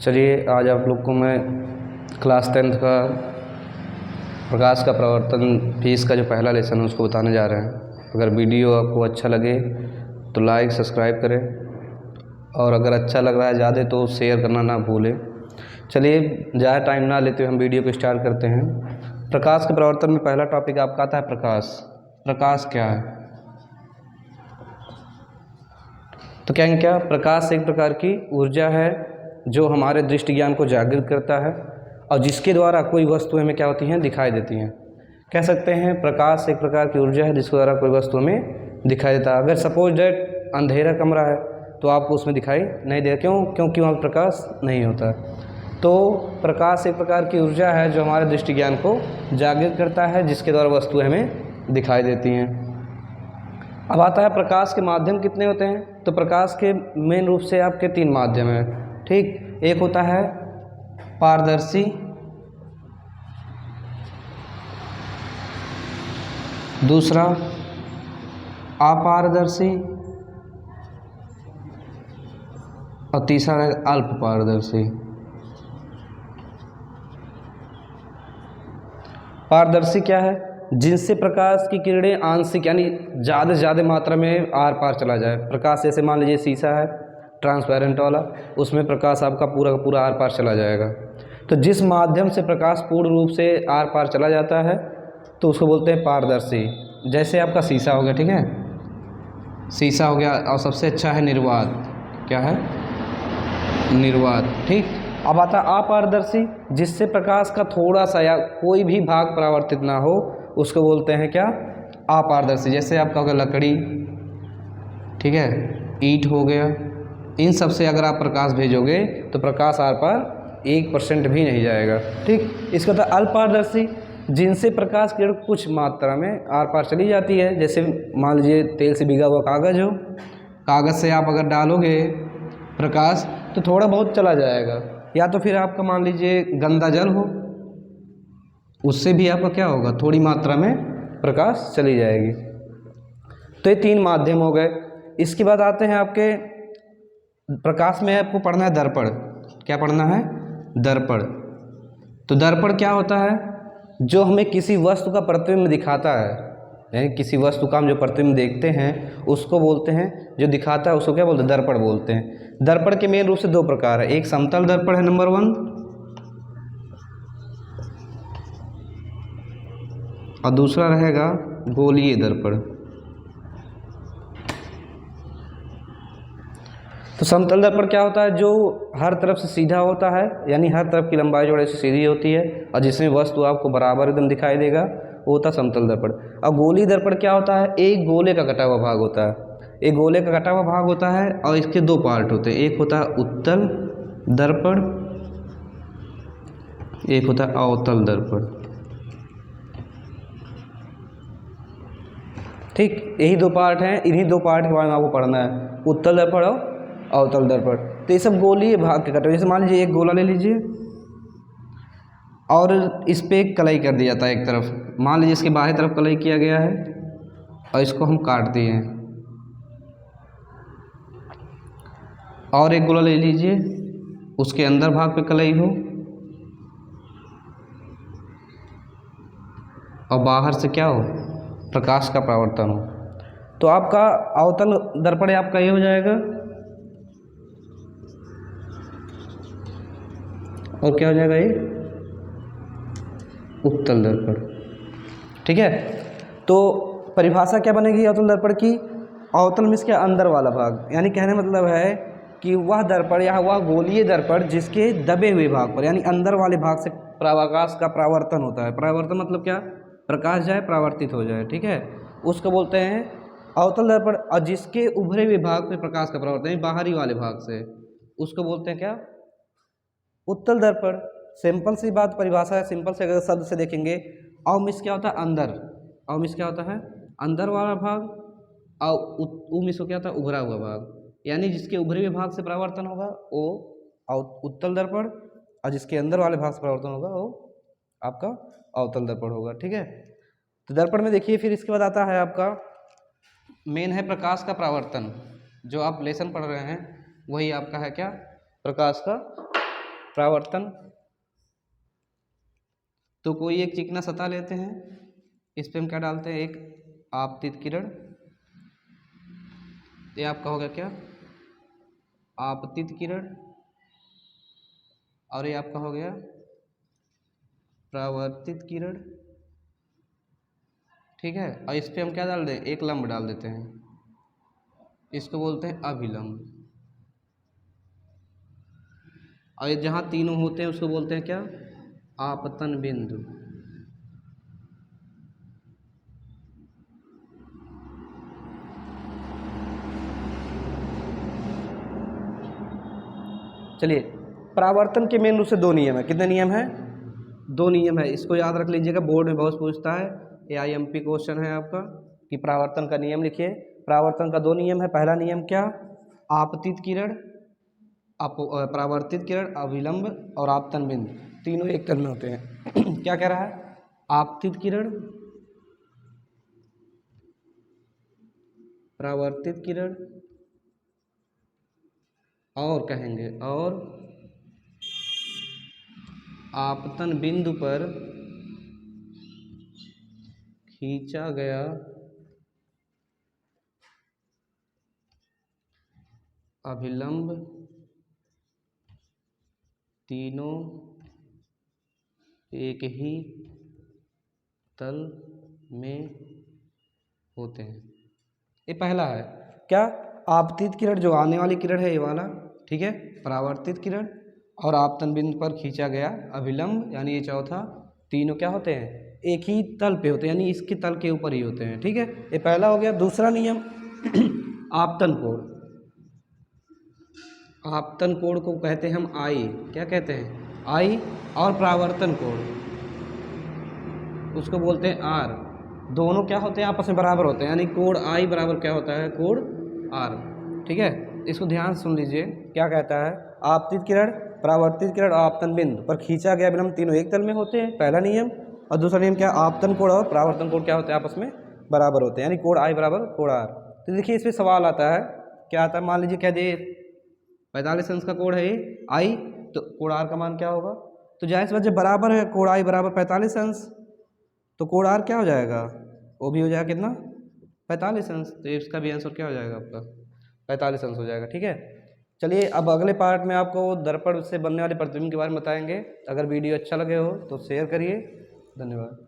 चलिए आज आप लोग को मैं क्लास 10th का प्रकाश का प्रवर्तन फीस का जो पहला लेसन है उसको बताने जा रहे हैं। अगर वीडियो आपको अच्छा लगे तो लाइक सब्सक्राइब करें और अगर अच्छा लग रहा है ज़्यादा तो शेयर करना ना भूलें। चलिए ज़्यादा टाइम ना लेते हुए हम वीडियो को स्टार्ट करते हैं। प्रकाश के प्रवर्तन में पहला टॉपिक आपका आता है प्रकाश। प्रकाश क्या है? तो कहेंगे क्या, प्रकाश एक प्रकार की ऊर्जा है जो हमारे दृष्टि ज्ञान को जागृत करता है और जिसके द्वारा कोई वस्तु हमें क्या होती हैं, दिखाई देती हैं। कह सकते हैं प्रकाश एक प्रकार की ऊर्जा है जिसके द्वारा कोई वस्तु हमें दिखाई देता है। अगर सपोज डेट अंधेरा कमरा है तो आपको उसमें दिखाई नहीं देगा। क्योंकि वहाँ प्रकाश नहीं होता। तो प्रकाश एक प्रकार की ऊर्जा है जो हमारे दृष्टि ज्ञान को जागृत करता है जिसके द्वारा वस्तुएं हमें दिखाई देती हैं। अब आता है प्रकाश के माध्यम कितने होते हैं। तो प्रकाश के मेन रूप से आपके 3 माध्यम हैं, ठीक। एक होता है पारदर्शी, दूसरा अपारदर्शी और तीसरा है अल्प पारदर्शी। पारदर्शी क्या है? जिनसे प्रकाश की किरणें आंशिक यानी ज़्यादा से ज़्यादा मात्रा में आर पार चला जाए। प्रकाश जैसे मान लीजिए शीशा है ट्रांसपेरेंट वाला, उसमें प्रकाश आपका पूरा का पूरा आर पार चला जाएगा। तो जिस माध्यम से प्रकाश पूर्ण रूप से आर पार चला जाता है तो उसको बोलते हैं पारदर्शी। जैसे आपका शीशा हो गया, ठीक है, शीशा हो गया। और सबसे अच्छा है निर्वात। क्या है? निर्वात, ठीक। अब आता है अपारदर्शी, जिससे प्रकाश का थोड़ा सा या कोई भी भाग परावर्तित ना हो, उसको बोलते हैं क्या? अपारदर्शी। जैसे आपका हो गया लकड़ी, ठीक है, ईंट हो गया, इन सब से अगर आप प्रकाश भेजोगे तो प्रकाश आर पार 1% भी नहीं जाएगा, ठीक। इसका था अल्पारदर्शी, जिनसे प्रकाश किरण कुछ मात्रा में आर पार चली जाती है। जैसे मान लीजिए तेल से भीगा हुआ कागज़ हो, कागज़ से आप अगर डालोगे प्रकाश तो थोड़ा बहुत चला जाएगा। या तो फिर आपका मान लीजिए गंदा जल हो, उससे भी आपका क्या होगा, थोड़ी मात्रा में प्रकाश चली जाएगी। तो ये 3 माध्यम हो गए। इसके बाद आते हैं आपके प्रकाश में आपको पढ़ना है दर्पण। क्या पढ़ना है? दर्पण। तो दर्पण क्या होता है? जो हमें किसी वस्तु का प्रतिबिंब दिखाता है, यानी किसी वस्तु का हम जो प्रतिबिंब देखते हैं उसको बोलते हैं, जो दिखाता है उसको क्या बोलते हैं? दर्पण बोलते हैं। दर्पण के मेन रूप से 2 प्रकार है। एक समतल दर्पण है नंबर 1, और दूसरा रहेगा गोलीय दर्पण। तो समतल दर्पण क्या होता है? जो हर तरफ से सीधा होता है, यानी हर तरफ की लंबाई चौड़ाई से सीधी होती है और जिसमें वस्तु आपको बराबर एकदम दिखाई देगा, वो होता है समतल दर्पण। और गोलीय दर्पण क्या होता है? एक गोले का कटा हुआ भाग होता है। एक गोले का कटा हुआ भाग होता है और इसके 2 पार्ट होते हैं। एक होता है उत्तल दर्पण, एक होता है अवतल दर्पण, ठीक। यही 2 पार्ट हैं। इन्हीं 2 पार्ट के बारे में आपको पढ़ना है, उत्तल दर्पण और अवतल दर्पण। तो ये सब गोलीय भाग के कटे। जैसे मान लीजिए एक गोला ले लीजिए और इस पे एक कलाई कर दिया जाता है एक तरफ। मान लीजिए इसके बाहरी तरफ कलाई किया गया है और इसको हम काट दिए हैं। और एक गोला ले लीजिए, उसके अंदर भाग पे कलाई हो और बाहर से क्या हो, प्रकाश का परावर्तन हो। तो आपका अवतल दर्पण आपका ये हो जाएगा। और क्या हो जाएगा? ये उत्तल दर्पण, ठीक है। तो परिभाषा क्या बनेगी अवतल दर्पण की? अवतल में इसके अंदर वाला भाग, यानी कहने मतलब है कि वह दर्पण या वह गोलीय दर्पण जिसके दबे हुए भाग पर यानी अंदर वाले भाग से प्रकाश का परावर्तन होता है। परावर्तन मतलब क्या? प्रकाश जाए, परावर्तित हो जाए, ठीक है, उसको बोलते हैं अवतल दर्पण। और जिसके उभरे हुए भाग पे प्रकाश का परावर्तन बाहरी वाले भाग से, उसको बोलते हैं क्या? उत्तल दर्पण। सिंपल सी बात परिभाषा है, सिंपल से अगर शब्द से देखेंगे, अवमिश क्या होता है? अंदर। अवमिश क्या होता है? अंदर वाला भाग। और उमिश क्या होता है? उभरा हुआ भाग। यानी जिसके उभरे हुए भाग से परावर्तन होगा वो उत्तल दर्पण, और जिसके अंदर वाले भाग से परावर्तन होगा वो आपका अवतल दर्पण होगा, ठीक है। तो दर्पण में देखिए फिर इसके बाद आता है आपका मेन है प्रकाश का परावर्तन। जो आप लेसन पढ़ रहे हैं वही आपका है क्या? प्रकाश का परावर्तन। तो कोई एक चिकना सतह लेते हैं, इस पे हम क्या डालते हैं, एक आपतित किरण। ये आपका हो गया क्या, आपतित किरण। और ये आपका हो गया परावर्तित किरण। ठीक है, और इस पे हम क्या डाल दें, एक लंब डाल देते हैं, इसको बोलते हैं अभिलंब। और ये जहाँ तीनों होते हैं उसको बोलते हैं क्या, आपतन बिंदु। चलिए, परावर्तन के मेन रूप से दो नियम है। कितने नियम है, दो नियम है। इसको याद रख लीजिएगा, बोर्ड में बहुत पूछता है, AIMP क्वेश्चन है आपका कि परावर्तन का नियम लिखिए। परावर्तन का दो नियम है। पहला नियम क्या, आपतित किरण, परावर्तित किरण, अभिलंब और आपतन बिंदु, तीनों एक तल में होते हैं। क्या कह रहा है, आपतित किरण, परावर्तित किरण, और कहेंगे और आपतन बिंदु पर खींचा गया अभिलंब तीनों एक ही तल में होते हैं। ये पहला है क्या, आपतित किरण जो आने वाली किरण है ये वाला, ठीक है, परावर्तित किरण और आपतन बिंदु पर खींचा गया अभिलंब, यानी ये चौथा, तीनों क्या होते हैं, एक ही तल पे होते हैं, यानी इसके तल के ऊपर ही होते हैं। ठीक है, ये पहला हो गया। दूसरा नियम आपतन कोण। आपतन कोण को कहते हैं हम आई, क्या कहते हैं, आई। और परावर्तन कोण उसको बोलते हैं आर। दोनों क्या होते हैं, आपस में बराबर होते हैं, यानी कोण आई बराबर क्या होता है, कोण आर। ठीक है, इसको ध्यान से सुन लीजिए, क्या कहता है, आपतित किरण, परावर्तित किरण और आपतन बिंदु पर खींचा गया अभिलंब तीनों एक तल में होते हैं, पहला नियम। और दूसरा नियम क्या, आपतन कोण और परावर्तन कोण क्या होते हैं, आपस में बराबर होते हैं, यानी कोण आई बराबर कोण आर। तो देखिए इसमें सवाल आता है, क्या आता है, मान लीजिए कह दे 45 अंश का कोण है आई, तो कोण आर का मान क्या होगा, तो जाहिर सी बात जब बराबर है, कोण आई बराबर 45 अंश, तो कोण आर क्या हो जाएगा, वो भी हो जाएगा कितना, 45 अंश। तो इसका भी आंसर क्या हो जाएगा आपका, 45 अंश हो जाएगा। ठीक है, चलिए अब अगले पार्ट में आपको दर्पण से बनने वाले प्रतिबिंब के बारे में बताएंगे। अगर वीडियो अच्छा लगे हो तो शेयर करिए। धन्यवाद।